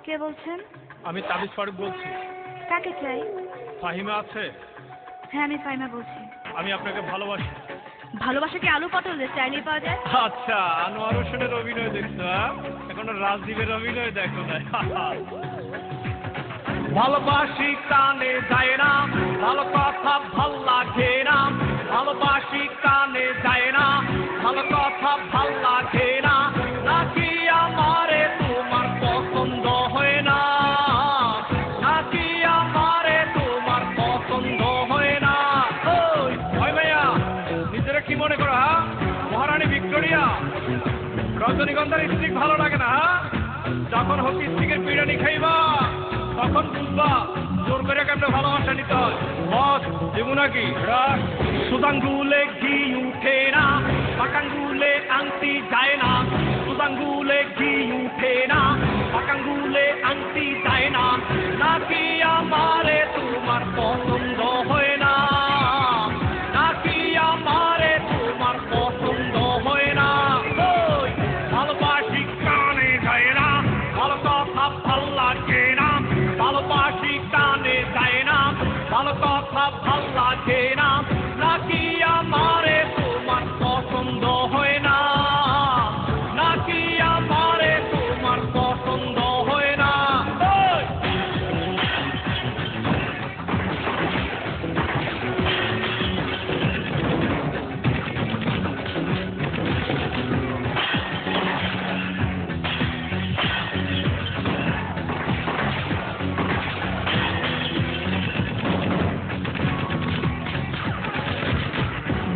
কে বলছেন? আমি তাবিজ ফারুক বলছি। কাকে চাই? ফাহিমা আছে? হ্যাঁ, আমি ফাহিমা বলছি। আমি আপনাকে ভালোবাসি। ভালোবাসা কি আলু পটল দিয়ে চাইলেই পাওয়া যায়? আচ্ছা, আনোয়ার হোসেনের অভিনয় দেখছো? এখনো রাজদীপের অভিনয় দেখো না। ভালোবাসি কানে যায় না, ভালো কথা ভাল লাগে না। ভালোবাসি কানে যায় না, ভালো কথা ভাল লাগে না। নাকি আমারে তোমার পছন্দ হয় না, নাকি আমারে তোমার পছন্দ হয় না। ওই ভাইয়া, নিজেরা কি মনে করো? মহারানী ভিক্টোরিয়া, রজনীগন্ধার স্টিক ভালো লাগে না? যখন হোক স্টিকের বিরিয়ানি খাইবা তখন বুঝবা জোর করে কেমনে ভালোবাসা নিতে হয়। বস দেবো নাকি? সুদাঙ্গুলে ঘি উঠে না, পাকাঙ্গুলে আংটি যায় না। সুদাঙ্গুলে ঘি উঠে না, পাকাঙ্গুলে আংটি যায় না। নাকি আমারে তোমার পছন্দ হয় না, নাকি আমারে তোমার পছন্দ হয় না। ভালোবাসি কানে যায় না, ভালো কথা ভাল লাগে না। ভালোবাসি কানে যায় না, ভালো কথা ভাল লাগে না। নাকি আমারে তোমার পছন্দ হয় না, নাকি আমারে তোমার পছন্দ হয় না।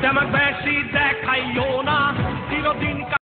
দেমাগ বেশি দেখাইও না, চিরদিন